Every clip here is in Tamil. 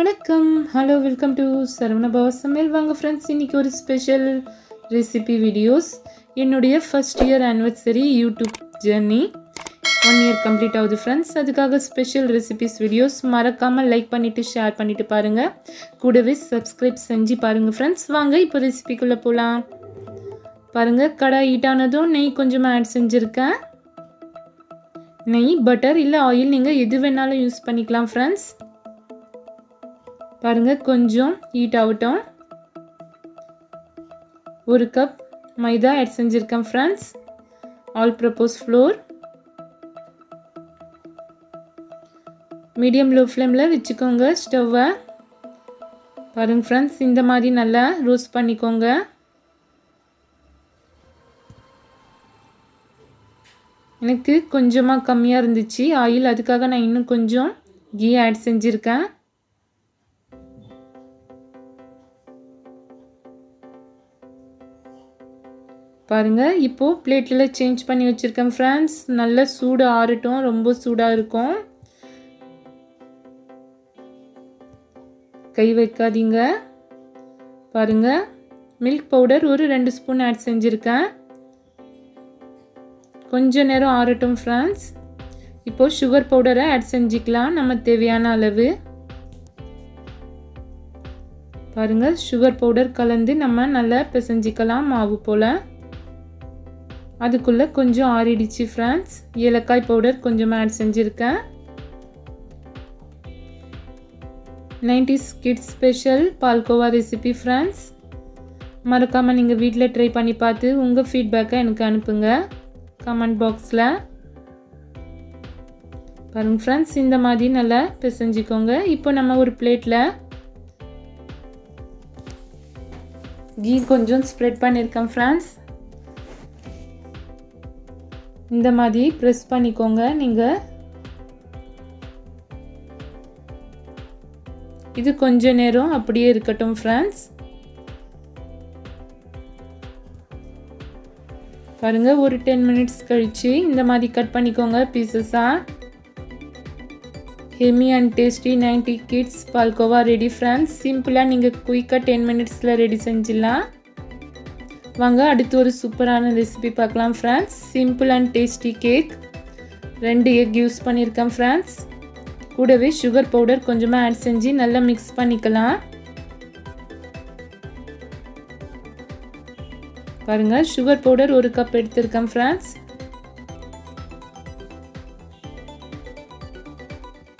வணக்கம், ஹலோ, வெல்கம் டு சரவண பவ சமையல். வாங்க ஃப்ரெண்ட்ஸ், இன்றைக்கி ஒரு ஸ்பெஷல் ரெசிபி வீடியோஸ். என்னுடைய first year anniversary YouTube journey 1 year complete ஆகுது ஃப்ரெண்ட்ஸ். அதுக்காக ஸ்பெஷல் ரெசிபிஸ் வீடியோஸ் மறக்காமல் லைக் பண்ணிவிட்டு ஷேர் பண்ணிவிட்டு பாருங்கள். கூடவே சப்ஸ்கிரைப் செஞ்சு பாருங்கள் ஃப்ரெண்ட்ஸ். வாங்க இப்போ ரெசிபிக்குள்ளே போகலாம். பாருங்கள், கடாய் ஹீட் ஆனதும் நெய் கொஞ்சமாக ஆட் செஞ்சுருக்கேன். நெய், பட்டர் இல்லை ஆயில் நீங்கள் எது வேணாலும் யூஸ் பண்ணிக்கலாம் ஃப்ரெண்ட்ஸ். பாருங்கள், கொஞ்சம் ஹீட் ஆகட்டும். 1 கப் மைதா ஆட் செஞ்சுருக்கேன் friends. All purpose floor. Medium low ஃப்ளேமில் வச்சுக்கோங்க ஸ்டவ்வை. பாருங்கள் ஃப்ரெண்ட்ஸ், இந்த மாதிரி நல்லா ரோஸ்ட் பண்ணிக்கோங்க. எனக்கு கொஞ்சமாக கம்மியாக இருந்துச்சு ஆயில், அதுக்காக நான் இன்னும் கொஞ்சம் கீ ஆட் செஞ்சுருக்கேன். பாருங்கள், இப்போது பிளேட்டில் சேஞ்ச் பண்ணி வச்சுருக்கேன் ஃப்ரெண்ட்ஸ். நல்லா சூடு ஆறட்டும், ரொம்ப சூடாக இருக்கும். கை வைக்காதீங்க. பாருங்கள், மில்க் பவுடர் ஒரு 2 ஸ்பூன் ஆட் செஞ்சுருக்கேன். கொஞ்ச நேரம் ஆறட்டும் ஃப்ரெண்ட்ஸ். இப்போது சுகர் பவுடரை ஆட் செஞ்சுக்கலாம் நம்ம தேவையான அளவு. பாருங்கள், சுகர் பவுடர் கலந்து நம்ம நல்லா பிசைஞ்சிக்கலாம் மாவு போல். அதுக்குள்ளே கொஞ்சம் ஆறிடுச்சு ஃப்ரெண்ட்ஸ். ஏலக்காய் பவுடர் கொஞ்சமாக ஆட் செஞ்சுருக்கேன். 90s kids special palkova recipe friends. மறக்காமல் நீங்கள் வீட்டில் ட்ரை பண்ணி பார்த்து உங்கள் ஃபீட்பேக்கை எனக்கு அனுப்புங்க கமெண்ட் பாக்ஸில். பாருங்கள் ஃப்ரெண்ட்ஸ், இந்த மாதிரி நல்லா பிசைஞ்சிக்கோங்க. இப்போ நம்ம ஒரு பிளேட்டில் கீ கொஞ்சம் ஸ்ப்ரெட் பண்ணியிருக்கேன் ஃப்ரெண்ட்ஸ். இந்த மாதிரி ப்ரெஸ் பண்ணிக்கோங்க நீங்கள். இது கொஞ்ச நேரம் அப்படியே இருக்கட்டும் ஃப்ரெண்ட்ஸ். பாருங்கள், ஒரு 10 மினிட்ஸ் கழித்து இந்த மாதிரி கட் பண்ணிக்கோங்க பீசஸாக. Hemi and tasty 90 kids palkova ready friends. சிம்பிளாக நீங்கள் குயிக்காக 10 மினிட்ஸில் ரெடி செஞ்சிடலாம். வாங்க அடுத்து ஒரு சூப்பரான ரெசிபி பார்க்கலாம் friends. Simple and tasty cake. 2 egg use பண்ணியிருக்கேன் ஃப்ரெண்ட்ஸ். கூடவே சுகர் பவுடர் கொஞ்சமாக ஆட் செஞ்சு நல்லா மிக்ஸ் பண்ணிக்கலாம். பாருங்கள், சுகர் பவுடர் 1 கப் எடுத்திருக்கேன் ஃப்ரெண்ட்ஸ்.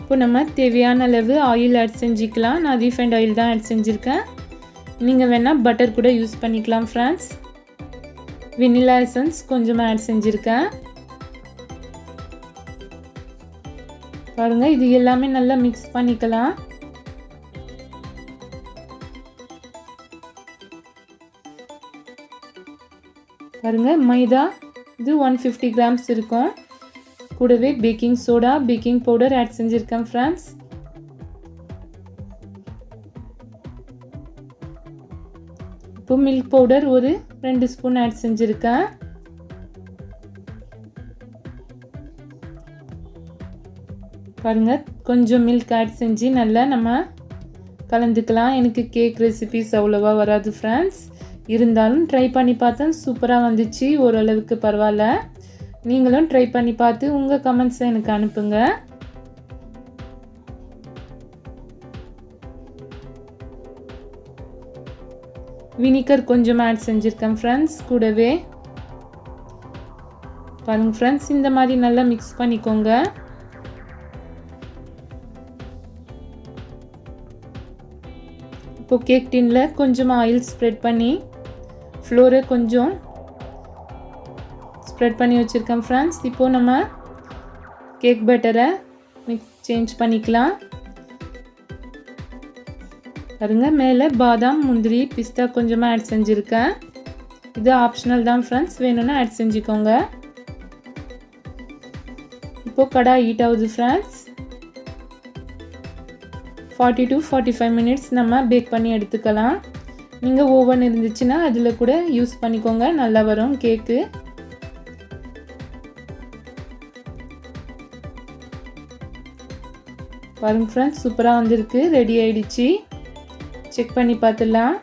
இப்போ நம்ம தேவையான அளவு ஆயில் ஆட் செஞ்சுக்கலாம். நான் ரீஃபைண்ட் ஆயில் தான் ஆட் செஞ்சுருக்கேன். நீங்கள் வேணால் பட்டர் கூட யூஸ் பண்ணிக்கலாம் ஃப்ரெண்ட்ஸ். வெனிலா எசன்ஸ் கொஞ்சமாக ஆட் செஞ்சுருக்கேன். பாருங்கள், இது எல்லாமே நல்லா மிக்ஸ் பண்ணிக்கலாம். பாருங்கள், மைதா இது 150 கிராம்ஸ் இருக்கும். கூடவே baking soda, baking powder add செஞ்சுருக்கேன் ஃப்ரெண்ட்ஸ். இப்போ மில்க் பவுடர் ஒரு 2 ஸ்பூன் ஆட் செஞ்சுருக்கேன். பாருங்கள், கொஞ்சம் மில்க் ஆட் செஞ்சு நல்லா நம்ம கலந்துக்கலாம். எனக்கு கேக் ரெசிபிஸ் அவ்வளோவா வராது ஃப்ரெண்ட்ஸ். இருந்தாலும் ட்ரை பண்ணி பார்த்தேன், சூப்பராக வந்துச்சு. ஓரளவுக்கு பரவாயில்ல. நீங்களும் ட்ரை பண்ணி பார்த்து உங்கள் கமெண்ட்ஸை எனக்கு அனுப்புங்க. வினிகர் கொஞ்சம் ஆட் செஞ்சுருக்கேன் ஃப்ரெண்ட்ஸ். கூடவே பாருங்கள் ஃப்ரெண்ட்ஸ், இந்த மாதிரி நல்லா மிக்ஸ் பண்ணிக்கோங்க. இப்போ கேக் டின்னில் கொஞ்சம் ஆயில் ஸ்ப்ரெட் பண்ணி ஃப்ளோரை கொஞ்சம் ஸ்ப்ரெட் பண்ணி வச்சுருக்கேன் ஃப்ரெண்ட்ஸ். இப்போது நம்ம கேக் பேட்டரை சேஞ்ச் பண்ணிக்கலாம். பாருங்க, மேலே பாதாம், முந்திரி, பிஸ்தா கொஞ்சமாக ஆட் செஞ்சுருக்கேன். இது ஆப்ஷனல் தான் ஃப்ரெண்ட்ஸ், வேணும்னா ஆட் செஞ்சுக்கோங்க. இப்போது கடாய் ஹீட் ஆகுது ஃப்ரெண்ட்ஸ். 40 to 45 மினிட்ஸ் நம்ம பேக் பண்ணி எடுத்துக்கலாம். நீங்கள் ஓவன் இருந்துச்சுன்னா அதில் கூட யூஸ் பண்ணிக்கோங்க, நல்லா வரும் கேக்கு. பாருங்க ஃப்ரெண்ட்ஸ், சூப்பராக வந்திருக்கு. ரெடி ஆயிடுச்சு. செக் பண்ணி பார்த்துடலாம்.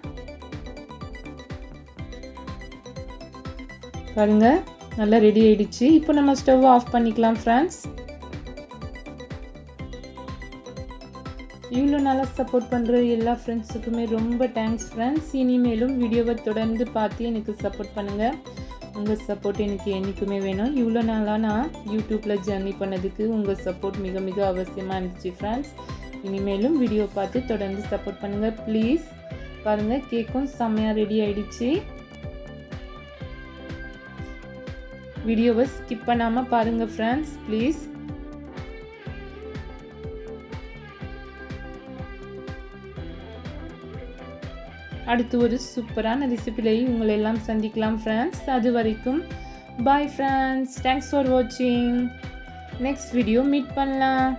பாருங்க, நல்லா ரெடி ஆயிடுச்சு. இப்போ நம்ம ஸ்டவ் ஆஃப் பண்ணிக்கலாம் ஃப்ரெண்ட்ஸ். இவ்வளோ நல்லா சப்போர்ட் பண்ணுற எல்லா ஃப்ரெண்ட்ஸுக்குமே ரொம்ப தேங்க்ஸ் ஃப்ரெண்ட்ஸ். இனிமேலும் வீடியோவை தொடர்ந்து பார்த்து எனக்கு சப்போர்ட் பண்ணுங்கள். உங்கள் சப்போர்ட் எனக்கு என்றைக்குமே வேணும். இவ்வளோ நாளாக நான் யூடியூப்பில் ஜர்னி பண்ணதுக்கு உங்கள் சப்போர்ட் மிக மிக அவசியமாக இருந்துச்சு ஃப்ரெண்ட்ஸ். இனிமேலும் வீடியோ பார்த்து தொடர்ந்து சப்போர்ட் பண்ணுங்கள் ப்ளீஸ். பாருங்கள், கேக்கும் செம்மையாக ரெடி ஆகிடுச்சு. வீடியோவை ஸ்கிப் பண்ணாமல் பாருங்கள் ஃப்ரெண்ட்ஸ் ப்ளீஸ். அடுத்து ஒரு சூப்பரான ரெசிபிலையும் உங்களை எல்லாம் சந்திக்கலாம் ஃப்ரெண்ட்ஸ். அது வரைக்கும் பாய் ஃப்ரெண்ட்ஸ். தேங்க்ஸ் ஃபார் வாட்சிங். நெக்ஸ்ட் வீடியோ மீட் பண்ணலாம்.